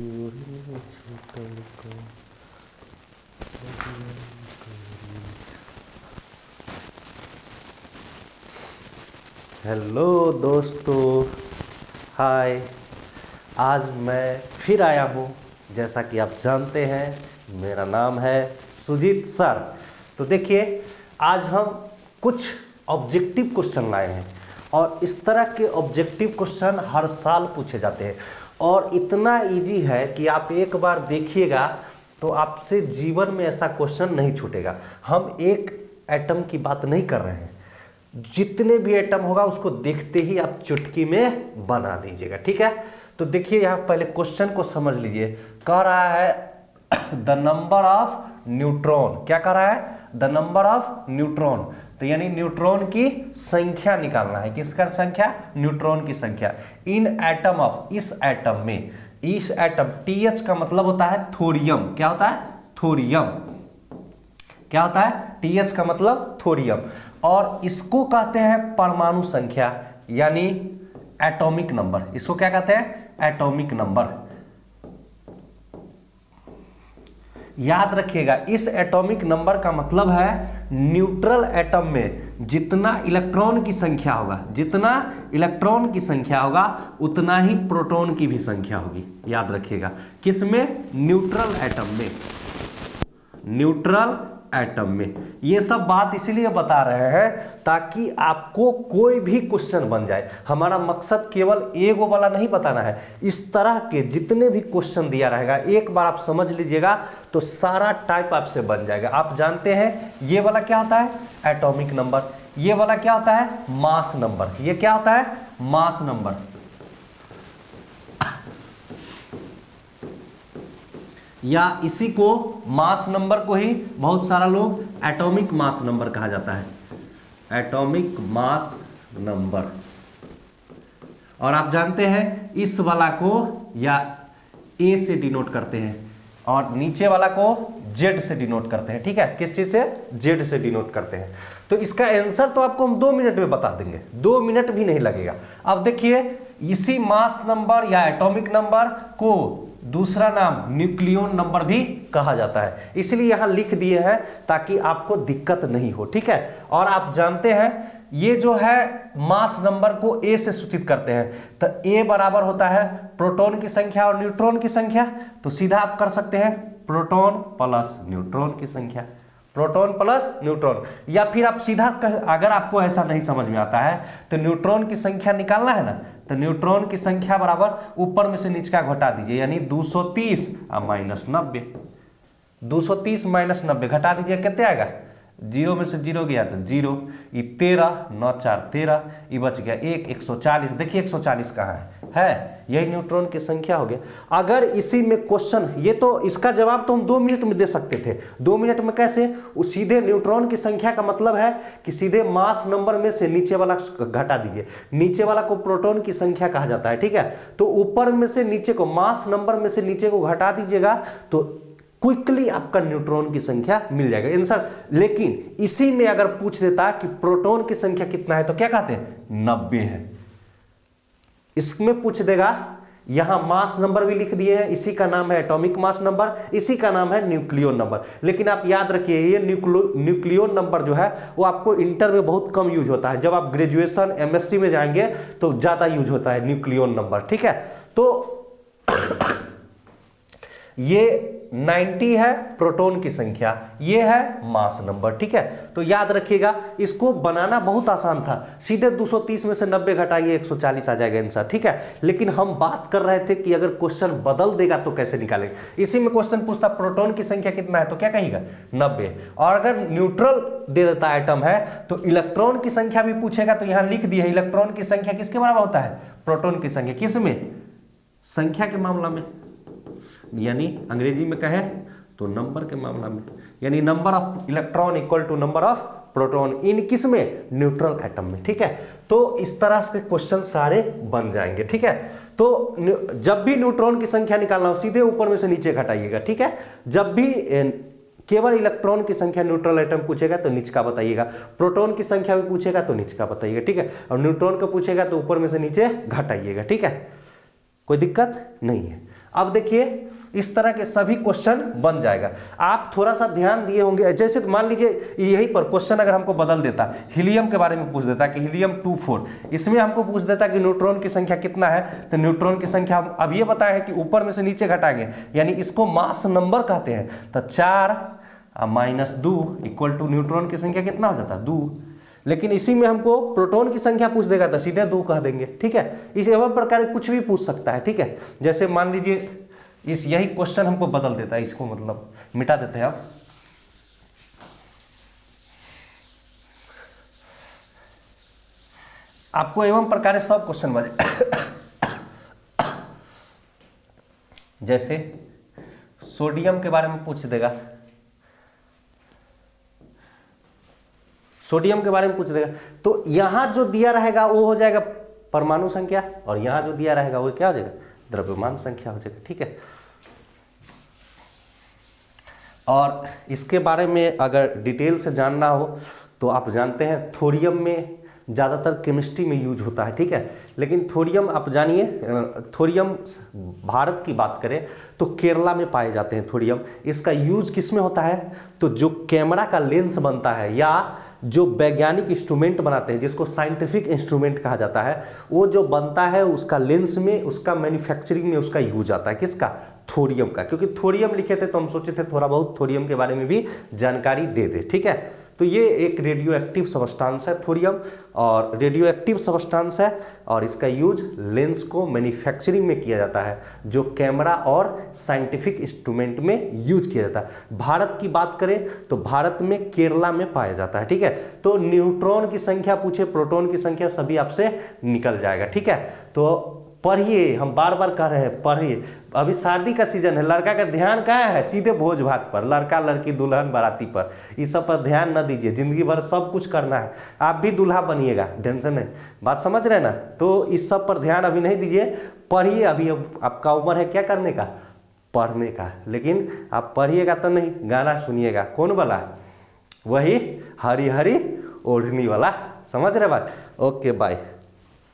Hello दोस्तों, हाय। आज मैं फिर आया हूँ। जैसा कि आप जानते हैं, मेरा नाम है सुजीत सर। तो देखिए, आज हम कुछ ऑब्जेक्टिव क्वेश्चन लाए हैं और इस तरह के ऑब्जेक्टिव क्वेश्चन हर साल पूछे जाते हैं और इतना इजी है कि आप एक बार देखिएगा तो आपसे जीवन में ऐसा क्वेश्चन नहीं छूटेगा। हम एक एटम की बात नहीं कर रहे हैं, जितने भी एटम होगा उसको देखते ही आप चुटकी में बना दीजिएगा, ठीक है। तो देखिए, यहाँ पहले क्वेश्चन को समझ लीजिए। कह रहा है द नंबर ऑफ न्यूट्रॉन। क्या कह रहा है? The number of neutron. तो यानी न्यूट्रॉन की संख्या निकालना है। किसका संख्या? न्यूट्रॉन की संख्या इन एटम ऑफ, इस एटम में। इस एटम, TH का मतलब होता है थोरियम। क्या होता है? थोरियम। क्या होता है? TH का मतलब थोरियम। और इसको कहते हैं परमाणु संख्या, यानी एटॉमिक नंबर। इसको क्या कहते हैं? Atomic number. याद रखिएगा, इस एटॉमिक नंबर का मतलब है न्यूट्रल एटम में जितना इलेक्ट्रॉन की संख्या होगा, जितना इलेक्ट्रॉन की संख्या होगा उतना ही प्रोटॉन की भी संख्या होगी। याद रखिएगा, किसमें? न्यूट्रल एटम में। न्यूट्रल एटम में। ये सब बात इसलिए बता रहे हैं ताकि आपको कोई भी क्वेश्चन बन जाए। हमारा मकसद केवल एगो वाला नहीं बताना है, इस तरह के जितने भी क्वेश्चन दिया रहेगा एक बार आप समझ लीजिएगा तो सारा टाइप आपसे बन जाएगा। आप जानते हैं ये वाला क्या होता है? Atomic number. ये वाला क्या होता है? Mass number. ये क्या होता है? Mass number. या इसी को, मास नंबर को ही बहुत सारा लोग एटॉमिक मास नंबर कहा जाता है। Atomic mass number. और आप जानते हैं इस वाला को या A से डिनोट करते हैं और नीचे वाला को Z से डिनोट करते हैं, ठीक है। किस चीज से? Z से डिनोट करते हैं। तो इसका आंसर तो आपको हम 2 मिनट में बता देंगे, 2 मिनट भी नहीं लगेगा। अब देखिए, इसी मास नंबर या एटॉमिक नंबर को दूसरा नाम न्यूक्लियन नंबर भी कहा जाता है, इसलिए यहां लिख दिए हैं ताकि आपको दिक्कत नहीं हो, ठीक है। और आप जानते हैं ये जो है मास नंबर को A से सूचित करते हैं, तो A बराबर होता है प्रोटॉन की संख्या और न्यूट्रॉन की संख्या। तो सीधा आप कर सकते हैं प्रोटॉन प्लस न्यूट्रॉन की संख्या, प्रोटॉन प्लस न्यूट्रॉन। या फिर आप सीधा अगर आपको ऐसा नहीं समझ में आता है तो न्यूट्रॉन की संख्या निकालना है ना, तो न्यूट्रॉन की संख्या बराबर ऊपर में से नीचे का घटा दीजिए, यानी 230 माइनस 90। 230 माइनस 90 घटा दीजिए, कितने आएगा? 0 में से 0 गया तो 0। ये 13, 9 4 13, ये बच गया 1, 140। देखिए 140 कहाँ है? यही न्यूट्रॉन की संख्या हो गया। अगर इसी में क्वेश्चन, ये तो इसका जवाब तो हम 2 मिनट में दे सकते थे। 2 मिनट में कैसे? सीधे न्यूट्रॉन की संख्या का मतलब है कि सीधे मास नंबर में से नीचे वाला घटा दीजिए। नीचे वाला को प्रोटॉन की संख्या कहा जाता है, ठीक है। तो ऊपर में से नीचे को, मास नंबर में से नीचे को घटा दीजिएगा तो क्विकली आपका न्यूट्रॉन की संख्या मिल जाएगा आंसर। लेकिन इसी में अगर पूछ देता कि प्रोटॉन की संख्या कितना है तो क्या कहते हैं? 90 है। इसमें पूछ देगा, यहां मास नंबर भी लिख दिए हैं, इसी का नाम है एटॉमिक मास नंबर, इसी का नाम है न्यूक्लियन नंबर। लेकिन आप याद रखिए, ये न्यूक्लियन नंबर जो है वो आपको इंटर में बहुत कम यूज होता है। जब आप ग्रेजुएशन MSc में जाएंगे तो ज्यादा यूज होता है न्यूक्लियन नंबर, ठीक है। तो ये 90 है प्रोटॉन की संख्या, ये है मास नंबर, ठीक है। तो याद रखिएगा, इसको बनाना बहुत आसान था। सीधे 230 में से 90 घटाइए, 140 आ जाएगा आंसर, ठीक है। लेकिन हम बात कर रहे थे कि अगर क्वेश्चन बदल देगा तो कैसे निकालेंगे। इसी में क्वेश्चन पूछता प्रोटॉन की संख्या कितना है तो क्या कहेगा? 90। और अगर न्यूट्रल दे देता एटम है तो इलेक्ट्रॉन की संख्या भी पूछेगा, तो यहां लिख दिया इलेक्ट्रॉन की संख्या किसके बराबर होता है? प्रोटॉन की संख्या। किसमें? संख्या के मामला में, यानी अंग्रेजी में कहे तो नंबर के मामला में, यानी number of electron equal to number of proton in किसमें? न्यूट्रल एटम में, ठीक है। तो इस तरह से क्वेश्चन सारे बन जाएंगे, ठीक है। तो जब भी न्यूट्रॉन की संख्या निकालना हो सीधे ऊपर में से नीचे घटाइएगा, ठीक है। जब भी केवल इलेक्ट्रॉन की संख्या न्यूट्रल एटम पूछेगा तो नीचे का बताइएगा, प्रोटॉन की संख्या भी पूछेगा तो नीचे का बताइएगा, ठीक है। और न्यूट्रॉन का पूछेगा तो ऊपर में से नीचे घटाइएगा, ठीक है। कोई दिक्कत नहीं है। अब देखिए इस तरह के सभी क्वेश्चन बन जाएगा। आप थोड़ा सा ध्यान दिए होंगे, जैसे मान लीजिए यही पर क्वेश्चन अगर हमको बदल देता, हीलियम के बारे में पूछ देता कि हीलियम 24, इसमें हमको पूछ देता कि न्यूट्रॉन की संख्या कितना है, तो न्यूट्रॉन की संख्या हम अब ये बताए हैं कि ऊपर में से नीचे घटाएंगे, यानी इसको मास नंबर कहते हैं। तो 4 - 2 = न्यूट्रॉन की संख्या कितना हो जाता है 2। लेकिन इसी में हमको प्रोटॉन की संख्या पूछ देगा तो सीधे 2 कह देंगे, ठीक है। इस एवं प्रकार कुछ भी पूछ सकता है, ठीक है। जैसे मान लीजिए इस यही क्वेश्चन हमको बदल देता है, इसको मतलब मिटा देते हैं। अब आपको एवं प्रकार सब क्वेश्चन बजे जैसे सोडियम के बारे में पूछ देगा, सोडियम के बारे में पूछ देगा, तो यहां जो दिया रहेगा वो हो जाएगा परमाणु संख्या, और यहां जो दिया रहेगा वो क्या हो जाएगा द्रव्यमान संख्या हो जाएगा, ठीक है। और इसके बारे में अगर डिटेल से जानना हो तो आप जानते हैं थोरियम में ज़्यादातर केमिस्ट्री में यूज होता है, ठीक है। लेकिन थोरियम आप जानिए, थोरियम भारत की बात करें तो केरला में पाए जाते हैं थोरियम। इसका यूज किस में होता है, तो जो कैमरा का लेंस बनता है या जो वैज्ञानिक इंस्ट्रूमेंट बनाते हैं जिसको साइंटिफिक इंस्ट्रूमेंट कहा जाता है, वो जो बनता है उसका लेंस में, उसका मैन्युफैक्चरिंग में उसका यूज आता है, किसका थोरियम का। क्योंकि थोरियम लिखे थे तो हम सोचे थे थोड़ा बहुत थोरियम के बारे में भी जानकारी दे दे, ठीक है। तो ये एक रेडियो एक्टिव सब्सटेंस है थोरियम, और रेडियो एक्टिव सब्सटेंस है, और इसका यूज लेंस को मैन्युफैक्चरिंग में किया जाता है, जो कैमरा और साइंटिफिक इंस्ट्रूमेंट में यूज किया जाता है। भारत की बात करें तो भारत में केरला में पाया जाता है, ठीक है। तो न्यूट्रॉन की संख्या पूछे, प्रोटॉन की संख्या, सभी आपसे निकल जाएगा, ठीक है। तो पढ़िए, हम बार बार कह रहे हैं पढ़िए। अभी शादी का सीजन है, लड़का का ध्यान कहाँ है, सीधे भोज भात पर, लड़का लड़की दुल्हन बाराती पर, इस सब पर ध्यान न दीजिए। जिंदगी भर सब कुछ करना है, आप भी दूल्हा बनिएगा, टेंशन नहीं, बात समझ रहे ना। तो इस सब पर ध्यान अभी नहीं दीजिए, पढ़िए। अभी आपका उम्र है क्या करने का, पढ़ने का। लेकिन आप पढ़िएगा तो नहीं, गाना सुनिएगा। कौन वाला, वही हरी हरी ओढ़नी वाला, समझ रहे बात। Okay bye.